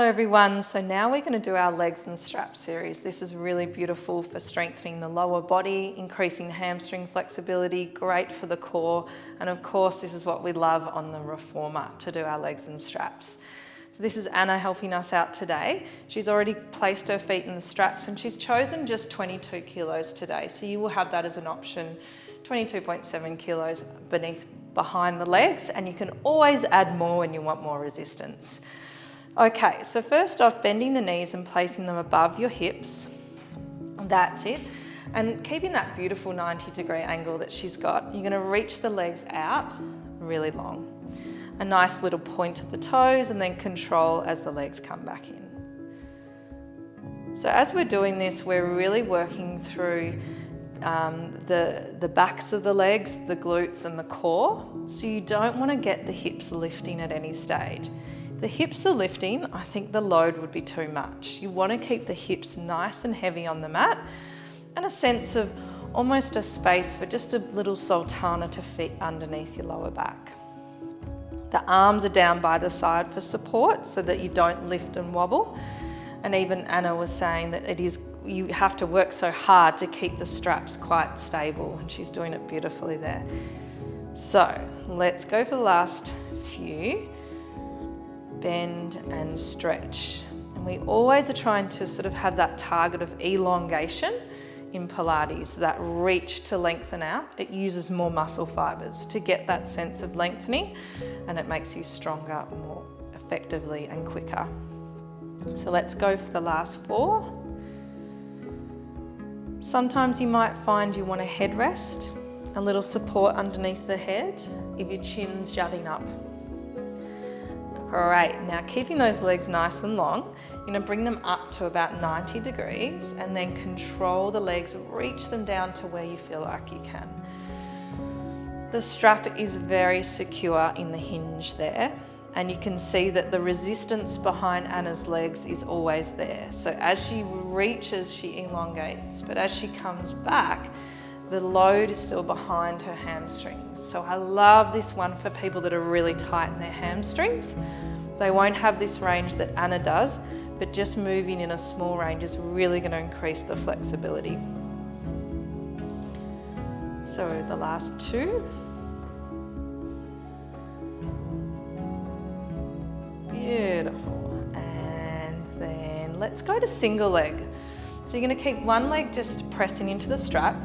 everyone, so now we're going to do our legs and straps series. This is really beautiful for strengthening the lower body, increasing hamstring flexibility, great for the core, and of course this is what we love on the reformer, to do our legs and straps. So this is Anna helping us out today. She's already placed her feet in the straps and she's chosen just 22 kilos today, so you will have that as an option, 22.7 kilos behind the legs, and you can always add more when you want more resistance. Okay, so first off, bending the knees and placing them above your hips. That's it. And keeping that beautiful 90-degree angle that she's got, you're going to reach the legs out really long. A nice little point at the toes and then control as the legs come back in. So as we're doing this, we're really working through the backs of the legs, the glutes and the core. So you don't want to get the hips lifting at any stage. If the hips are lifting, I think the load would be too much. You want to keep the hips nice and heavy on the mat and a sense of almost a space for just a little sultana to fit underneath your lower back. The arms are down by the side for support so that you don't lift and wobble. And even Anna was saying that you have to work so hard to keep the straps quite stable, and she's doing it beautifully there. So let's go for the last few. Bend and stretch. And we always are trying to sort of have that target of elongation in Pilates, that reach to lengthen out. It uses more muscle fibers to get that sense of lengthening, and it makes you stronger more effectively and quicker. So let's go for the last 4. Sometimes you might find you want a headrest, a little support underneath the head if your chin's jutting up. Great, now keeping those legs nice and long, you're going to bring them up to about 90 degrees and then control the legs, reach them down to where you feel like you can. The strap is very secure in the hinge there, and you can see that the resistance behind Anna's legs is always there. So as she reaches, she elongates, but as she comes back, the load is still behind her hamstrings. So I love this one for people that are really tight in their hamstrings. They won't have this range that Anna does, but just moving in a small range is really going to increase the flexibility. So the last 2. Beautiful. And then let's go to single leg. So you're going to keep one leg just pressing into the strap,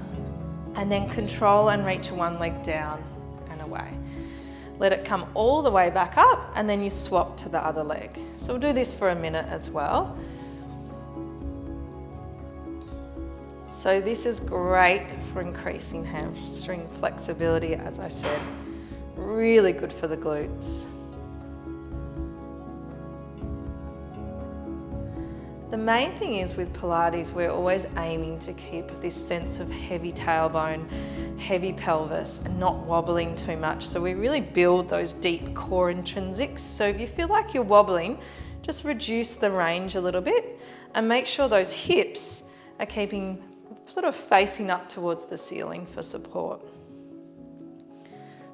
and then control and reach one leg down and away. Let it come all the way back up, and then you swap to the other leg. So we'll do this for a minute as well. So this is great for increasing hamstring flexibility, as I said. Really good for the glutes. The main thing is with Pilates, we're always aiming to keep this sense of heavy tailbone, heavy pelvis, and not wobbling too much. So we really build those deep core intrinsics. So if you feel like you're wobbling, just reduce the range a little bit and make sure those hips are keeping sort of facing up towards the ceiling for support.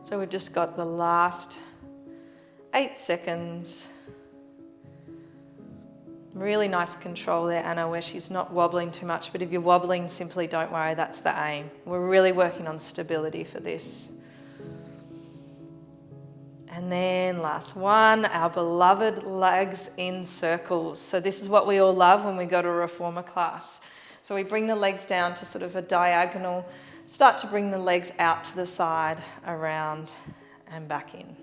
So we've just got the last 8 seconds. Really nice control there, Anna, where she's not wobbling too much, but if you're wobbling, simply don't worry, that's the aim. We're really working on stability for this. And then last one, our beloved legs in circles. So this is what we all love when we go to a reformer class. So we bring the legs down to sort of a diagonal, start to bring the legs out to the side, around and back in.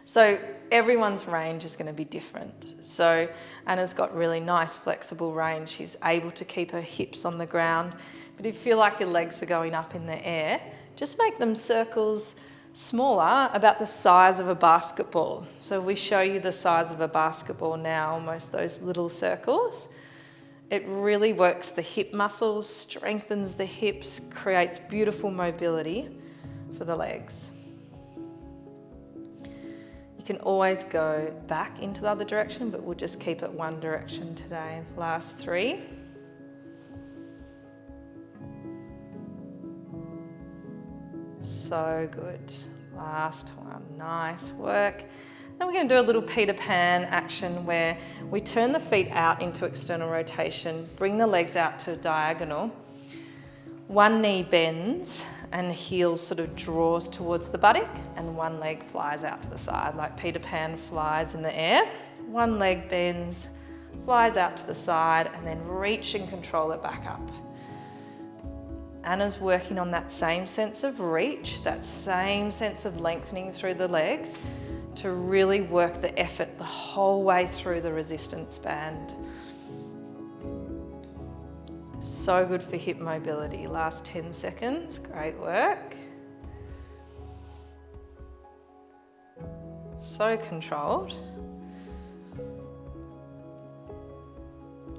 So everyone's range is going to be different. So Anna's got really nice flexible range. She's able to keep her hips on the ground. But if you feel like your legs are going up in the air, just make them circles smaller, about the size of a basketball. So we show you the size of a basketball now, almost those little circles. It really works the hip muscles, strengthens the hips, creates beautiful mobility for the legs. You can always go back into the other direction, but we'll just keep it one direction today. Last 3. So good. Last one. Nice work. Then we're going to do a little Peter Pan action where we turn the feet out into external rotation, bring the legs out to diagonal. One knee bends and the heel sort of draws towards the buttock, and one leg flies out to the side like Peter Pan flies in the air. One leg bends, flies out to the side, and then reach and control it back up. Anna's working on that same sense of reach, that same sense of lengthening through the legs to really work the effort the whole way through the resistance band. So good for hip mobility. Last 10 seconds, great work. So controlled.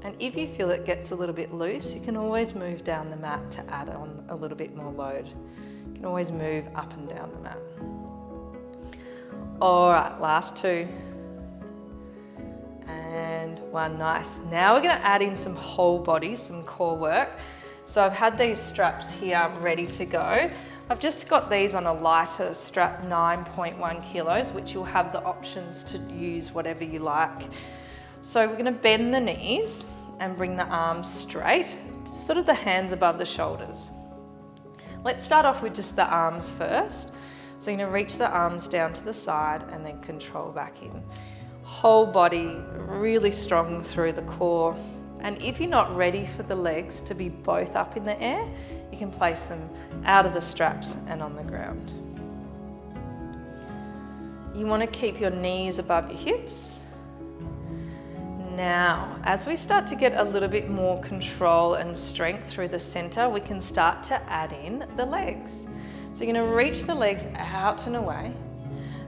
And if you feel it gets a little bit loose, you can always move down the mat to add on a little bit more load. You can always move up and down the mat. All right, last 2. And 1, nice. Now we're gonna add in some whole body, some core work. So I've had these straps here ready to go. I've just got these on a lighter strap, 9.1 kilos, which you'll have the options to use whatever you like. So we're gonna bend the knees and bring the arms straight, sort of the hands above the shoulders. Let's start off with just the arms first. So you're gonna reach the arms down to the side and then control back in. Whole body, really strong through the core. And if you're not ready for the legs to be both up in the air, you can place them out of the straps and on the ground. You wanna keep your knees above your hips. Now, as we start to get a little bit more control and strength through the center, we can start to add in the legs. So you're gonna reach the legs out and away,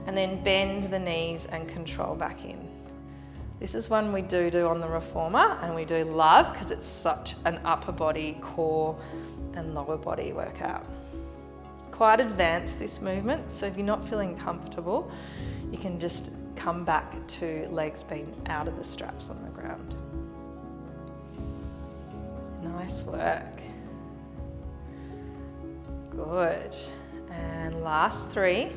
and then bend the knees and control back in. This is one we do on the reformer, and we do love because it's such an upper body, core, and lower body workout. Quite advanced, this movement, so if you're not feeling comfortable, you can just come back to legs being out of the straps on the ground. Nice work. Good. And last 3,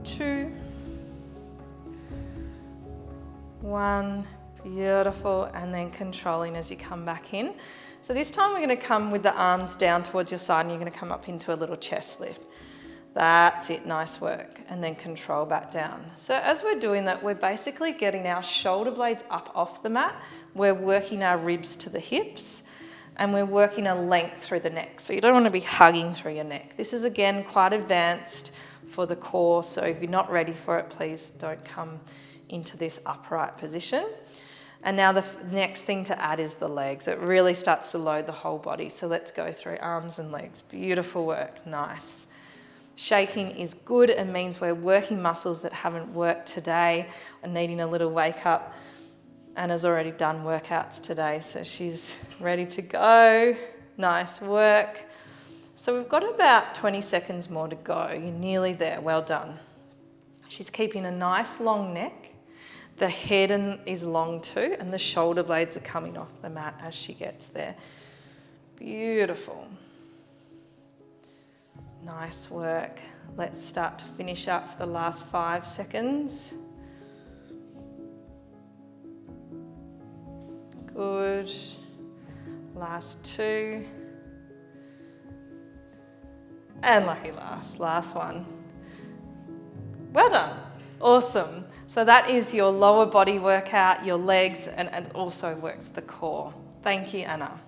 2, 1, beautiful, and then controlling as you come back in. So this time we're going to come with the arms down towards your side, and you're going to come up into a little chest lift. That's it, nice work. And then control back down. So as we're doing that, we're basically getting our shoulder blades up off the mat. We're working our ribs to the hips, and we're working a length through the neck. So you don't want to be hugging through your neck. This is again quite advanced for the core. So if you're not ready for it, please don't come into this upright position. And now the next thing to add is the legs. It really starts to load the whole body. So let's go through arms and legs. Beautiful work, nice. Shaking is good. It means we're working muscles that haven't worked today and needing a little wake up. Anna's already done workouts today, so she's ready to go. Nice work. So we've got about 20 seconds more to go. You're nearly there, well done. She's keeping a nice long neck. The head is long too, and the shoulder blades are coming off the mat as she gets there. Beautiful. Nice work. Let's start to finish up for the last 5 seconds. Good. Last 2. And lucky last one. Well done. Awesome. So that is your lower body workout, your legs, and also works the core. Thank you, Anna.